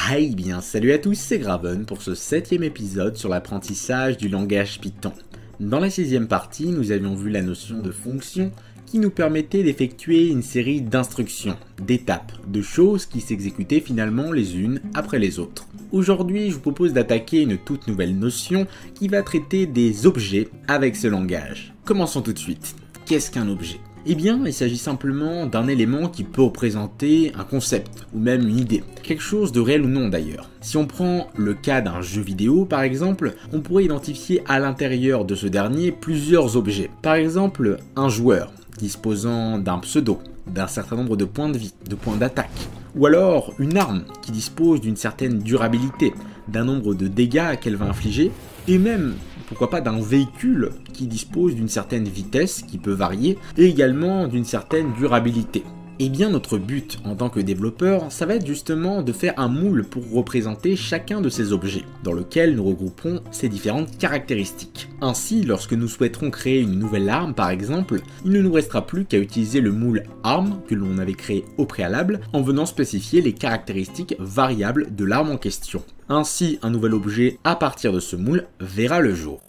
Hey bien, salut à tous, c'est Graven pour ce 7e épisode sur l'apprentissage du langage Python. Dans la 6e partie, nous avions vu la notion de fonction qui nous permettait d'effectuer une série d'instructions, d'étapes, de choses qui s'exécutaient finalement les unes après les autres. Aujourd'hui, je vous propose d'attaquer une toute nouvelle notion qui va traiter des objets avec ce langage. Commençons tout de suite. Qu'est-ce qu'un objet ? Eh bien, il s'agit simplement d'un élément qui peut représenter un concept, ou même une idée. Quelque chose de réel ou non d'ailleurs. Si on prend le cas d'un jeu vidéo par exemple, on pourrait identifier à l'intérieur de ce dernier plusieurs objets. Par exemple, un joueur disposant d'un pseudo, d'un certain nombre de points de vie, de points d'attaque. Ou alors une arme qui dispose d'une certaine durabilité, d'un nombre de dégâts qu'elle va infliger, et même, pourquoi pas, d'un véhicule qui dispose d'une certaine vitesse qui peut varier, et également d'une certaine durabilité. Et bien notre but en tant que développeur, ça va être justement de faire un moule pour représenter chacun de ces objets, dans lequel nous regrouperons ces différentes caractéristiques. Ainsi, lorsque nous souhaiterons créer une nouvelle arme par exemple, il ne nous restera plus qu'à utiliser le moule arme que l'on avait créé au préalable, en venant spécifier les caractéristiques variables de l'arme en question. Ainsi, un nouvel objet à partir de ce moule verra le jour.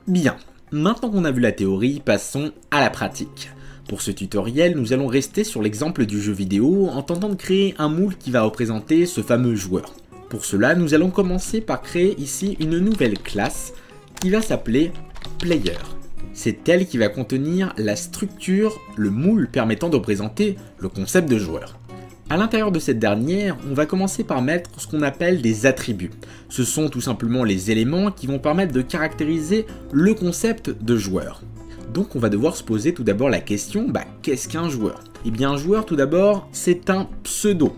Bien, maintenant qu'on a vu la théorie, passons à la pratique. Pour ce tutoriel, nous allons rester sur l'exemple du jeu vidéo en tentant de créer un moule qui va représenter ce fameux joueur. Pour cela, nous allons commencer par créer ici une nouvelle classe qui va s'appeler Player. C'est elle qui va contenir la structure, le moule permettant de représenter le concept de joueur. À l'intérieur de cette dernière, on va commencer par mettre ce qu'on appelle des attributs. Ce sont tout simplement les éléments qui vont permettre de caractériser le concept de joueur. Donc on va devoir se poser tout d'abord la question, qu'est-ce qu'un joueur ? Eh bien un joueur tout d'abord, c'est un pseudo.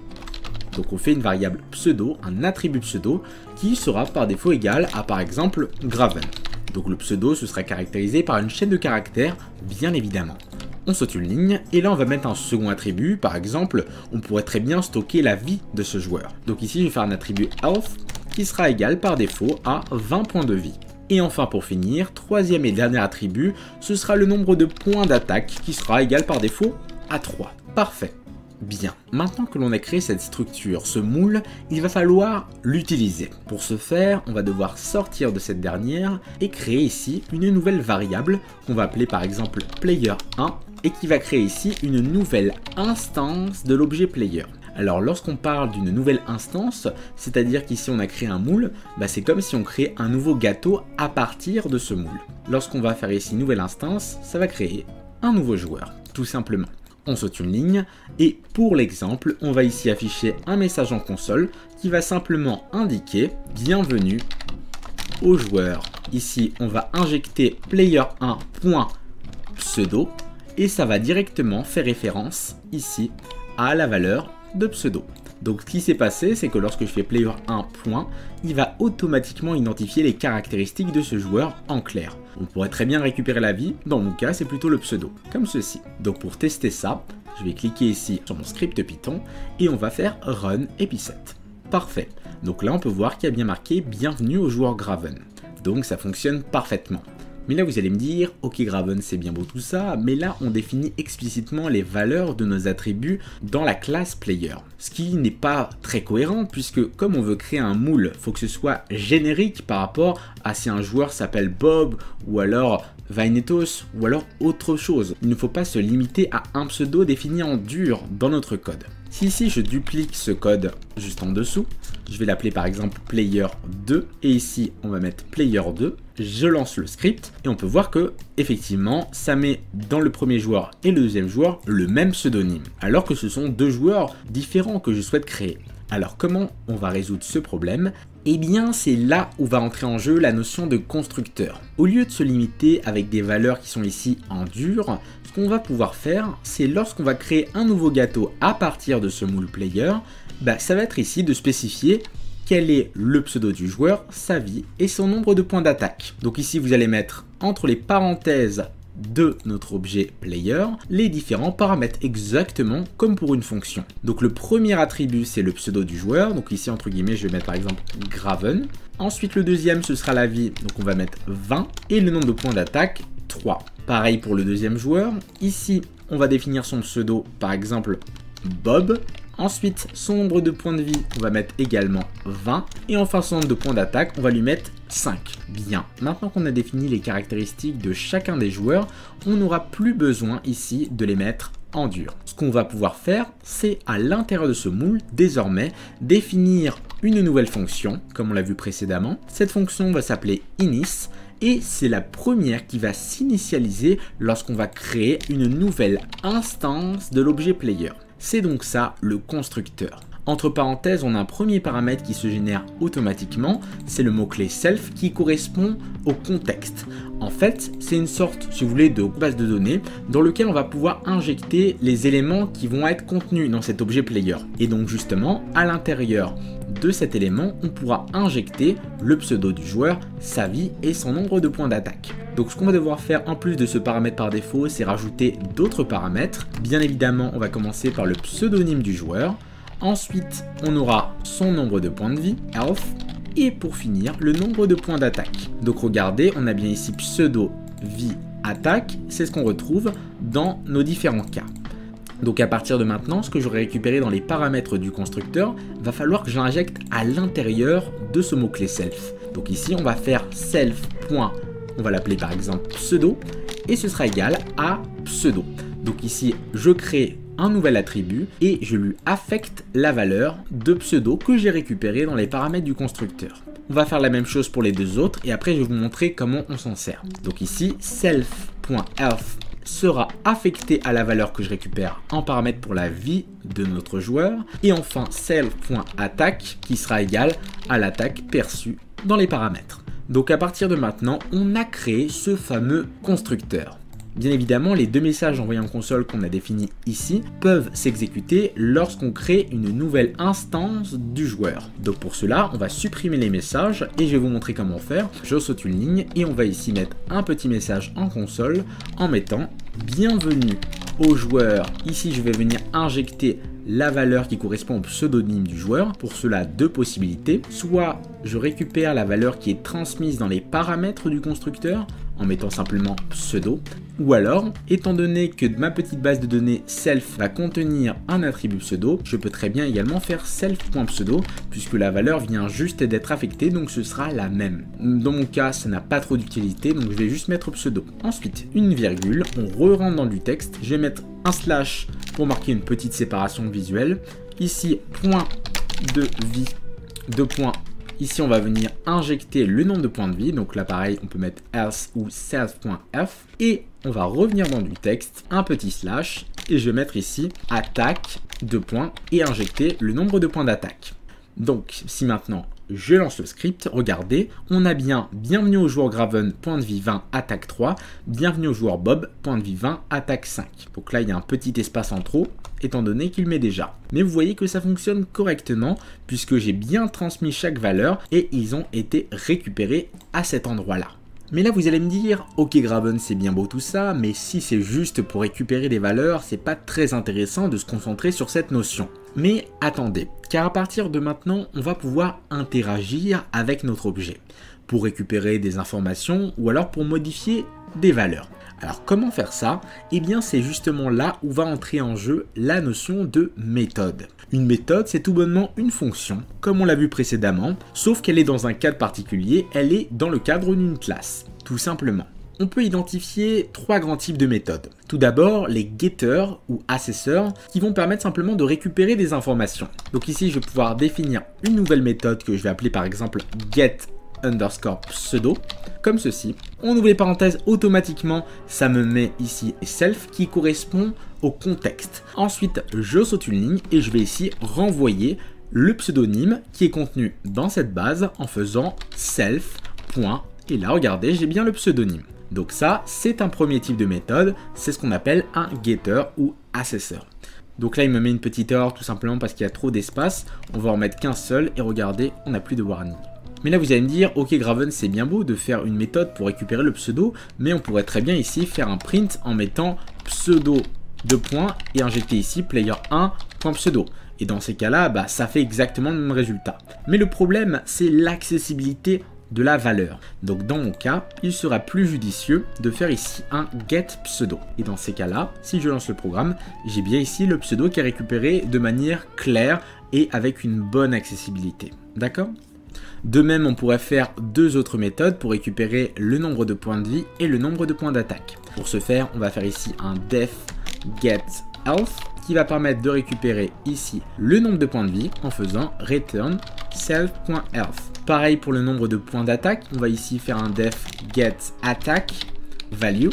Donc on fait une variable pseudo, un attribut pseudo, qui sera par défaut égal à par exemple Graven. Donc le pseudo ce sera caractérisé par une chaîne de caractères, bien évidemment. On saute une ligne, et là on va mettre un second attribut, par exemple, on pourrait très bien stocker la vie de ce joueur. Donc ici je vais faire un attribut health, qui sera égal par défaut à 20 points de vie. Et enfin pour finir, troisième et dernier attribut, ce sera le nombre de points d'attaque qui sera égal par défaut à 3. Parfait. Bien, maintenant que l'on a créé cette structure, ce moule, il va falloir l'utiliser. Pour ce faire, on va devoir sortir de cette dernière et créer ici une nouvelle variable qu'on va appeler par exemple player1 et qui va créer ici une nouvelle instance de l'objet player. Alors lorsqu'on parle d'une nouvelle instance, c'est-à-dire qu'ici on a créé un moule, c'est comme si on crée un nouveau gâteau à partir de ce moule. Lorsqu'on va faire ici nouvelle instance, ça va créer un nouveau joueur, tout simplement. On saute une ligne, et pour l'exemple, on va ici afficher un message en console qui va simplement indiquer « Bienvenue au joueur ». Ici, on va injecter player1.pseudo, et ça va directement faire référence ici à la valeur de pseudo. Donc ce qui s'est passé, c'est que lorsque je fais player1. Il va automatiquement identifier les caractéristiques de ce joueur en clair. On pourrait très bien récupérer la vie, dans mon cas c'est plutôt le pseudo, comme ceci. Donc pour tester ça, je vais cliquer ici sur mon script Python et on va faire run epicset. Parfait. Donc là on peut voir qu'il y a bien marqué bienvenue au joueur Graven. Donc ça fonctionne parfaitement. Mais là vous allez me dire, ok Graven c'est bien beau tout ça, mais là on définit explicitement les valeurs de nos attributs dans la classe player. Ce qui n'est pas très cohérent puisque comme on veut créer un moule, il faut que ce soit générique par rapport à si un joueur s'appelle Bob ou alors Vainetos ou alors autre chose. Il ne faut pas se limiter à un pseudo défini en dur dans notre code. Si ici je duplique ce code juste en dessous, je vais l'appeler par exemple player2 et ici on va mettre player2, je lance le script et on peut voir que effectivement ça met dans le premier joueur et le deuxième joueur le même pseudonyme alors que ce sont deux joueurs différents que je souhaite créer. Alors comment on va résoudre ce problème ? Eh bien c'est là où va entrer en jeu la notion de constructeur. Au lieu de se limiter avec des valeurs qui sont ici en dur, ce qu'on va pouvoir faire, c'est lorsqu'on va créer un nouveau gâteau à partir de ce moule player, ça va être ici de spécifier quel est le pseudo du joueur, sa vie et son nombre de points d'attaque. Donc ici vous allez mettre entre les parenthèses de notre objet player les différents paramètres exactement comme pour une fonction. Donc le premier attribut c'est le pseudo du joueur, donc ici entre guillemets je vais mettre par exemple Graven. Ensuite le deuxième ce sera la vie, donc on va mettre 20 et le nombre de points d'attaque 3. Pareil pour le deuxième joueur, ici on va définir son pseudo par exemple Bob. Ensuite, son nombre de points de vie, on va mettre également 20. Et enfin, son nombre de points d'attaque, on va lui mettre 5. Bien, maintenant qu'on a défini les caractéristiques de chacun des joueurs, on n'aura plus besoin ici de les mettre en dur. Ce qu'on va pouvoir faire, c'est à l'intérieur de ce moule, désormais, définir une nouvelle fonction, comme on l'a vu précédemment. Cette fonction va s'appeler Inis, et c'est la première qui va s'initialiser lorsqu'on va créer une nouvelle instance de l'objet player. C'est donc ça le constructeur. Entre parenthèses, on a un premier paramètre qui se génère automatiquement, c'est le mot-clé self qui correspond au contexte. En fait, c'est une sorte, si vous voulez, de base de données dans lequel on va pouvoir injecter les éléments qui vont être contenus dans cet objet player. Et donc justement, à l'intérieur de cet élément, on pourra injecter le pseudo du joueur, sa vie et son nombre de points d'attaque. Donc ce qu'on va devoir faire en plus de ce paramètre par défaut, c'est rajouter d'autres paramètres. Bien évidemment, on va commencer par le pseudonyme du joueur. Ensuite, on aura son nombre de points de vie, health, et pour finir, le nombre de points d'attaque. Donc regardez, on a bien ici pseudo, vie, attaque, c'est ce qu'on retrouve dans nos différents cas. Donc à partir de maintenant, ce que j'aurai récupéré dans les paramètres du constructeur, va falloir que je l'injecte à l'intérieur de ce mot-clé self. Donc ici, on va faire self. On va l'appeler par exemple pseudo, et ce sera égal à pseudo. Donc ici, je crée un nouvel attribut et je lui affecte la valeur de pseudo que j'ai récupéré dans les paramètres du constructeur. On va faire la même chose pour les deux autres et après je vais vous montrer comment on s'en sert. Donc ici, self.health sera affecté à la valeur que je récupère en paramètre pour la vie de notre joueur. Et enfin, self.attaque qui sera égal à l'attaque perçue dans les paramètres. Donc à partir de maintenant, on a créé ce fameux constructeur. Bien évidemment, les deux messages envoyés en console qu'on a définis ici peuvent s'exécuter lorsqu'on crée une nouvelle instance du joueur. Donc pour cela, on va supprimer les messages et je vais vous montrer comment faire. Je saute une ligne et on va ici mettre un petit message en console en mettant « Bienvenue au joueur ». Ici, je vais venir injecter la valeur qui correspond au pseudonyme du joueur. Pour cela, deux possibilités. Soit je récupère la valeur qui est transmise dans les paramètres du constructeur en mettant simplement pseudo, ou alors, étant donné que ma petite base de données self va contenir un attribut pseudo, je peux très bien également faire self.pseudo puisque la valeur vient juste d'être affectée, donc ce sera la même. Dans mon cas, ça n'a pas trop d'utilité, donc je vais juste mettre pseudo. Ensuite, une virgule, on re-rentre dans du texte, je vais mettre un slash pour marquer une petite séparation visuelle. Ici, point de vie, deux points. Ici, on va venir injecter le nombre de points de vie. Donc là, pareil, on peut mettre else ou self.f. Et on va revenir dans du texte, un petit slash. Et je vais mettre ici attaque, deux points, et injecter le nombre de points d'attaque. Donc, si maintenant je lance le script, regardez, on a bien bienvenue au joueur Graven, point de vie 20, attaque 3, bienvenue au joueur Bob, point de vie 20, attaque 5. Donc là, il y a un petit espace en trop, étant donné qu'il met déjà. Mais vous voyez que ça fonctionne correctement, puisque j'ai bien transmis chaque valeur et ils ont été récupérés à cet endroit-là. Mais là vous allez me dire, ok Graven c'est bien beau tout ça, mais si c'est juste pour récupérer des valeurs, c'est pas très intéressant de se concentrer sur cette notion. Mais attendez, car à partir de maintenant, on va pouvoir interagir avec notre objet, pour récupérer des informations ou alors pour modifier des valeurs. Alors comment faire ça? Eh bien c'est justement là où va entrer en jeu la notion de méthode. Une méthode c'est tout bonnement une fonction, comme on l'a vu précédemment, sauf qu'elle est dans un cadre particulier, elle est dans le cadre d'une classe, tout simplement. On peut identifier trois grands types de méthodes. Tout d'abord, les getters ou assesseurs qui vont permettre simplement de récupérer des informations. Donc ici, je vais pouvoir définir une nouvelle méthode que je vais appeler par exemple get_pseudo, comme ceci. On ouvre les parenthèses automatiquement, ça me met ici self qui correspond au contexte. Ensuite, je saute une ligne et je vais ici renvoyer le pseudonyme qui est contenu dans cette base en faisant self. Et là, regardez, j'ai bien le pseudonyme. Donc ça, c'est un premier type de méthode, c'est ce qu'on appelle un getter ou assesseur. Donc là, il me met une petite erreur tout simplement parce qu'il y a trop d'espace. On va en mettre qu'un seul et regardez, on n'a plus de warning. Mais là, vous allez me dire, ok Graven, c'est bien beau de faire une méthode pour récupérer le pseudo, mais on pourrait très bien ici faire un print en mettant pseudo deux points et injecter ici player1.pseudo. Et dans ces cas-là, ça fait exactement le même résultat. Mais le problème, c'est l'accessibilité de la valeur. Donc dans mon cas, il sera plus judicieux de faire ici un get pseudo. Et dans ces cas-là, si je lance le programme, j'ai bien ici le pseudo qui est récupéré de manière claire et avec une bonne accessibilité. D'accord ? De même, on pourrait faire deux autres méthodes pour récupérer le nombre de points de vie et le nombre de points d'attaque. Pour ce faire, on va faire ici un def get health qui va permettre de récupérer ici le nombre de points de vie en faisant return self.health. Pareil pour le nombre de points d'attaque, on va ici faire un def get attack value.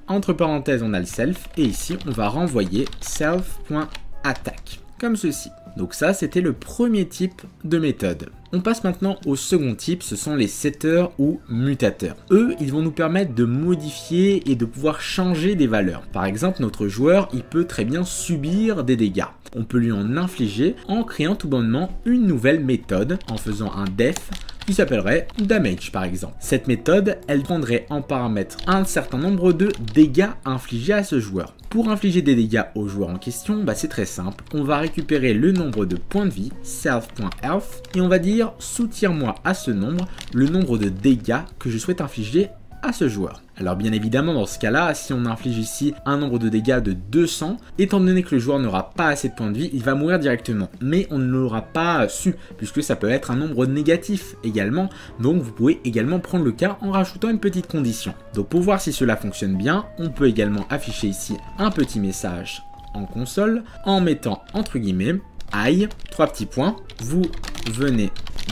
Entre parenthèses, on a le self et ici, on va renvoyer self.attack comme ceci. Donc ça, c'était le premier type de méthode. On passe maintenant au second type, ce sont les setters ou mutateurs. Eux, ils vont nous permettre de modifier et de pouvoir changer des valeurs. Par exemple, notre joueur, il peut très bien subir des dégâts. On peut lui en infliger en créant tout bonnement une nouvelle méthode en faisant un def qui s'appellerait damage par exemple. Cette méthode, elle prendrait en paramètre un certain nombre de dégâts infligés à ce joueur. Pour infliger des dégâts au joueur en question, c'est très simple. On va récupérer le nombre de points de vie, self.health, et on va dire soutire-moi à ce nombre le nombre de dégâts que je souhaite infliger à ce joueur. Alors bien évidemment dans ce cas-là, si on inflige ici un nombre de dégâts de 200, étant donné que le joueur n'aura pas assez de points de vie, il va mourir directement. Mais on ne l'aura pas su, puisque ça peut être un nombre négatif également. Donc vous pouvez également prendre le cas en rajoutant une petite condition. Donc pour voir si cela fonctionne bien, on peut également afficher ici un petit message en console en mettant entre guillemets aïe, 3 petits points, vous venez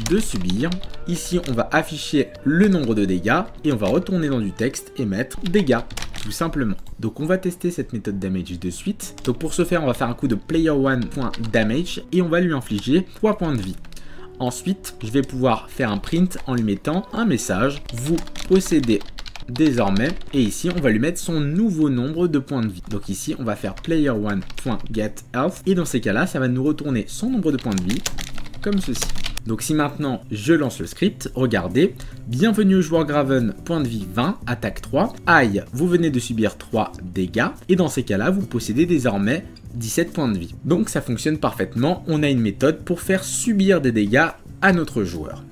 de subir. Ici, on va afficher le nombre de dégâts et on va retourner dans du texte et mettre dégâts, tout simplement. Donc, on va tester cette méthode damage de suite. Donc, pour ce faire, on va faire un coup de player1.damage et on va lui infliger 3 points de vie. Ensuite, je vais pouvoir faire un print en lui mettant un message. Vous possédez désormais, et ici on va lui mettre son nouveau nombre de points de vie. Donc ici on va faire player1.getHealth et dans ces cas là ça va nous retourner son nombre de points de vie comme ceci. Donc si maintenant je lance le script, regardez, bienvenue au joueur Graven, point de vie 20, attaque 3, aïe, vous venez de subir 3 dégâts et dans ces cas là vous possédez désormais 17 points de vie. Donc ça fonctionne parfaitement, on a une méthode pour faire subir des dégâts à notre joueur.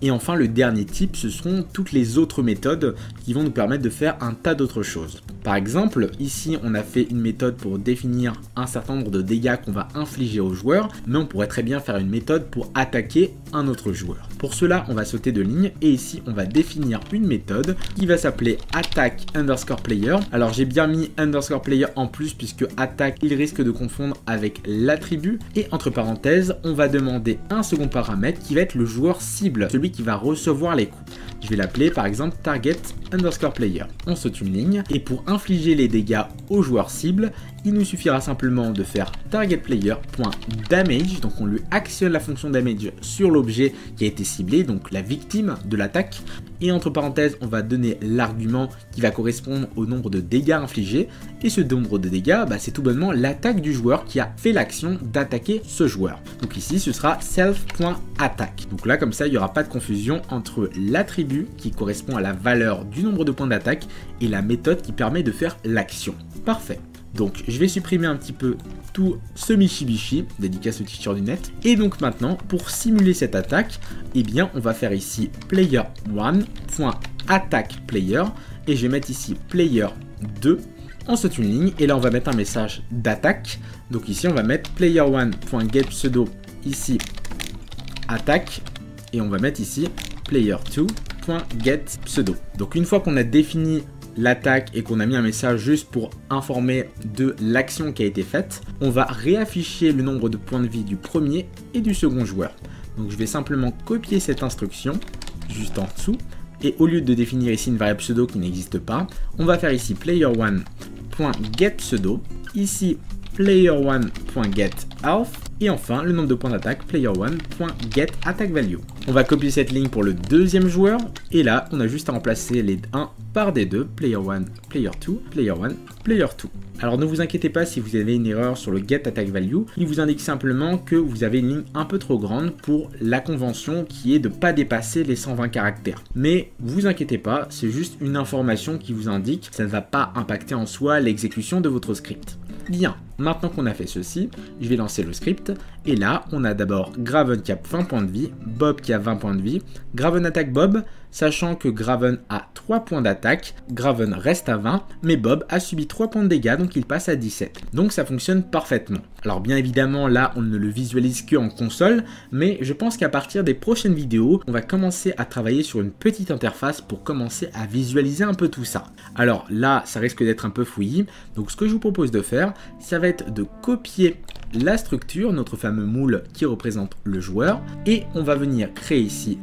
Et enfin, le dernier type, ce seront toutes les autres méthodes qui vont nous permettre de faire un tas d'autres choses. Par exemple, ici, on a fait une méthode pour définir un certain nombre de dégâts qu'on va infliger au joueur, mais on pourrait très bien faire une méthode pour attaquer un autre joueur. Pour cela, on va sauter de ligne et ici, on va définir une méthode qui va s'appeler attack_player. Alors, j'ai bien mis _player en plus puisque attaque, il risque de confondre avec l'attribut. Et entre parenthèses, on va demander un second paramètre qui va être le joueur cible, celui qui va recevoir les coups. Je vais l'appeler par exemple target_player. On saute une ligne et pour infliger les dégâts au joueur cible, il nous suffira simplement de faire targetPlayer.damage, donc on lui actionne la fonction damage sur l'objet qui a été ciblé, donc la victime de l'attaque, et entre parenthèses on va donner l'argument qui va correspondre au nombre de dégâts infligés, et ce nombre de dégâts c'est tout bonnement l'attaque du joueur qui a fait l'action d'attaquer ce joueur. Donc ici ce sera self.attack. Donc là comme ça il n'y aura pas de confusion entre l'attribut qui correspond à la valeur du nombre de points d'attaque et la méthode qui permet de faire l'action. Parfait. Donc je vais supprimer un petit peu tout ce michi-bichi, dédicace au t-shirt du net. Et donc maintenant, pour simuler cette attaque, eh bien on va faire ici player1.attackPlayer et je vais mettre ici player2. On saute une ligne et là on va mettre un message d'attaque. Donc ici on va mettre player1.getPseudo ici attaque et on va mettre ici player2.getPseudo. Donc une fois qu'on a défini l'attaque et qu'on a mis un message juste pour informer de l'action qui a été faite, on va réafficher le nombre de points de vie du premier et du second joueur. Donc je vais simplement copier cette instruction juste en dessous et au lieu de définir ici une variable pseudo qui n'existe pas, on va faire ici player1.getPseudo, ici player1.getHealth et enfin le nombre de points d'attaque player1.getAttackValue. On va copier cette ligne pour le deuxième joueur et là on a juste à remplacer les 1 par des 2, player1, player2, player1, player2. Alors ne vous inquiétez pas si vous avez une erreur sur le getAttackValue, il vous indique simplement que vous avez une ligne un peu trop grande pour la convention qui est de ne pas dépasser les 120 caractères. Mais vous inquiétez pas, c'est juste une information qui vous indique, ça ne va pas impacter en soi l'exécution de votre script. Bien, maintenant qu'on a fait ceci, je vais lancer le script. Et là, on a d'abord Graven qui a 20 points de vie, Bob qui a 20 points de vie. Graven attaque Bob, sachant que Graven a 3 points d'attaque. Graven reste à 20, mais Bob a subi 3 points de dégâts, donc il passe à 17. Donc ça fonctionne parfaitement. Alors bien évidemment, là, on ne le visualise que en console, mais je pense qu'à partir des prochaines vidéos, on va commencer à travailler sur une petite interface pour commencer à visualiser un peu tout ça. Alors là, ça risque d'être un peu fouillis, donc ce que je vous propose de faire, ça va être de copier la structure, notre fameux moule qui représente le joueur, et on va venir créer ici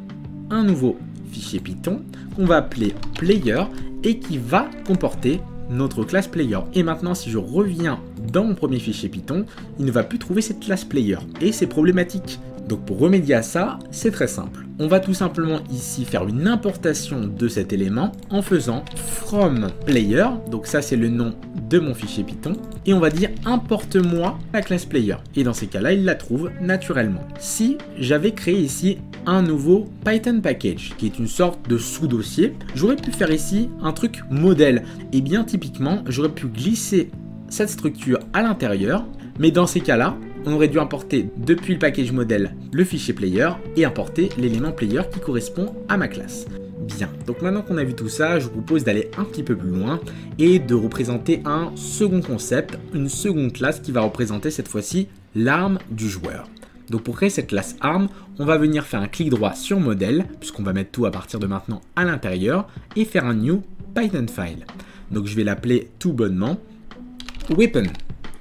un nouveau fichier Python qu'on va appeler player et qui va comporter notre classe player. Et maintenant, si je reviens dans mon premier fichier Python, il ne va plus trouver cette classe player et c'est problématique. Donc pour remédier à ça, c'est très simple. On va tout simplement ici faire une importation de cet élément en faisant from player, donc ça c'est le nom de mon fichier Python, et on va dire importe-moi la classe player. Et dans ces cas-là, il la trouve naturellement. Si j'avais créé ici un nouveau Python package, qui est une sorte de sous-dossier, j'aurais pu faire ici un truc modèle. Et bien typiquement, j'aurais pu glisser cette structure à l'intérieur, mais dans ces cas-là, on aurait dû importer depuis le package modèle le fichier player et importer l'élément player qui correspond à ma classe. Bien, donc maintenant qu'on a vu tout ça, je vous propose d'aller un petit peu plus loin et de représenter un second concept, une seconde classe qui va représenter cette fois-ci l'arme du joueur. Donc pour créer cette classe arme, on va venir faire un clic droit sur modèle, puisqu'on va mettre tout à partir de maintenant à l'intérieur, et faire un new Python file. Donc je vais l'appeler tout bonnement weapon,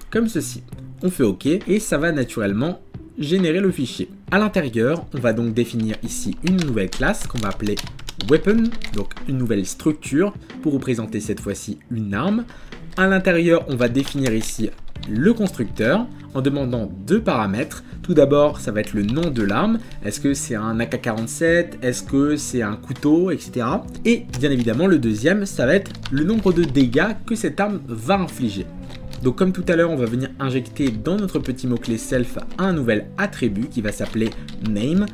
comme ceci. On fait OK et ça va naturellement générer le fichier. À l'intérieur, on va donc définir ici une nouvelle classe qu'on va appeler weapon, donc une nouvelle structure pour représenter cette fois-ci une arme. À l'intérieur, on va définir ici le constructeur en demandant deux paramètres. Tout d'abord, ça va être le nom de l'arme. Est-ce que c'est un AK-47? Est-ce que c'est un couteau, etc. Et bien évidemment, le deuxième, ça va être le nombre de dégâts que cette arme va infliger. Donc comme tout à l'heure, on va venir injecter dans notre petit mot-clé self un nouvel attribut qui va s'appeler name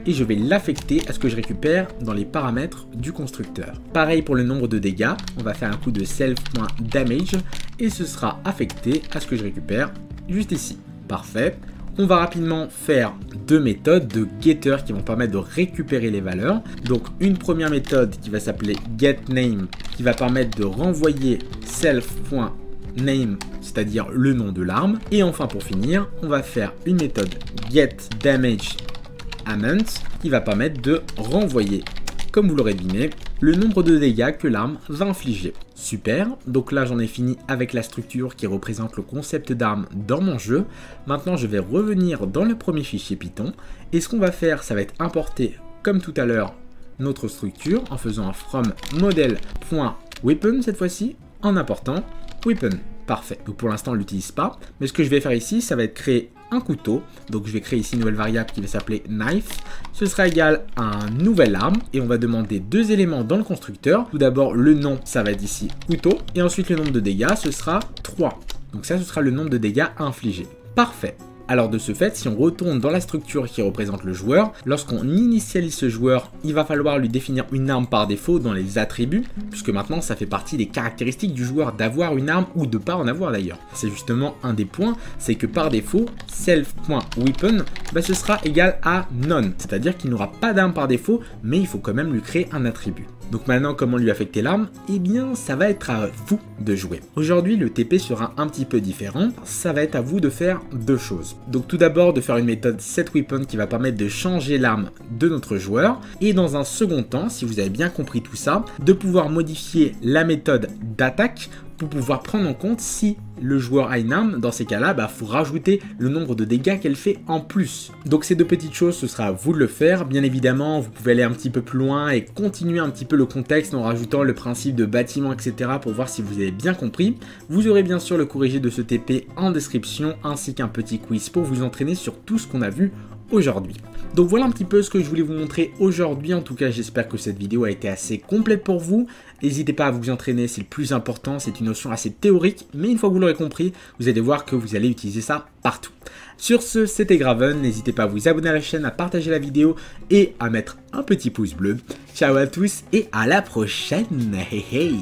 et je vais l'affecter à ce que je récupère dans les paramètres du constructeur. Pareil pour le nombre de dégâts, on va faire un coup de self.damage et ce sera affecté à ce que je récupère juste ici. Parfait. On va rapidement faire deux méthodes de getter qui vont permettre de récupérer les valeurs. Donc une première méthode qui va s'appeler getName qui va permettre de renvoyer self.name, c'est-à-dire le nom de l'arme. Et enfin pour finir, on va faire une méthode getDamageAmount qui va permettre de renvoyer, comme vous l'aurez deviné, le nombre de dégâts que l'arme va infliger. Super, donc là j'en ai fini avec la structure qui représente le concept d'arme dans mon jeu. Maintenant je vais revenir dans le premier fichier Python et ce qu'on va faire, ça va être importer comme tout à l'heure notre structure en faisant un from model.weapon cette fois-ci en important weapon. Parfait, donc pour l'instant on ne l'utilise pas, mais ce que je vais faire ici, ça va être créer un couteau. Donc je vais créer ici une nouvelle variable qui va s'appeler knife. Ce sera égal à un nouvel arme et on va demander deux éléments dans le constructeur. Tout d'abord le nom, ça va être ici couteau, et ensuite le nombre de dégâts, ce sera 3. Donc ça, ce sera le nombre de dégâts à infliger. Parfait. Alors de ce fait, si on retourne dans la structure qui représente le joueur, lorsqu'on initialise ce joueur, il va falloir lui définir une arme par défaut dans les attributs, puisque maintenant ça fait partie des caractéristiques du joueur d'avoir une arme ou de pas en avoir d'ailleurs. C'est justement un des points, c'est que par défaut, self.weapon, ce sera égal à none, c'est-à-dire qu'il n'aura pas d'arme par défaut, mais il faut quand même lui créer un attribut. Donc maintenant, comment lui affecter l'arme? Eh bien, ça va être à vous de jouer. Aujourd'hui, le TP sera un petit peu différent. Ça va être à vous de faire deux choses. Donc tout d'abord, de faire une méthode setWeapon qui va permettre de changer l'arme de notre joueur. Et dans un second temps, si vous avez bien compris tout ça, de pouvoir modifier la méthode d'attaque pour pouvoir prendre en compte si le joueur a une arme. Dans ces cas-là, faut rajouter le nombre de dégâts qu'elle fait en plus. Donc ces deux petites choses, ce sera à vous de le faire. Bien évidemment, vous pouvez aller un petit peu plus loin et continuer un petit peu le contexte en rajoutant le principe de bâtiment, etc. pour voir si vous avez bien compris. Vous aurez bien sûr le corrigé de ce TP en description, ainsi qu'un petit quiz pour vous entraîner sur tout ce qu'on a vu aujourd'hui. Donc voilà un petit peu ce que je voulais vous montrer aujourd'hui. En tout cas, j'espère que cette vidéo a été assez complète pour vous. N'hésitez pas à vous entraîner, c'est le plus important. C'est une notion assez théorique, mais une fois que vous l'aurez compris, vous allez voir que vous allez utiliser ça partout. Sur ce, c'était Graven. N'hésitez pas à vous abonner à la chaîne, à partager la vidéo et à mettre un petit pouce bleu. Ciao à tous et à la prochaine. Hey, hey.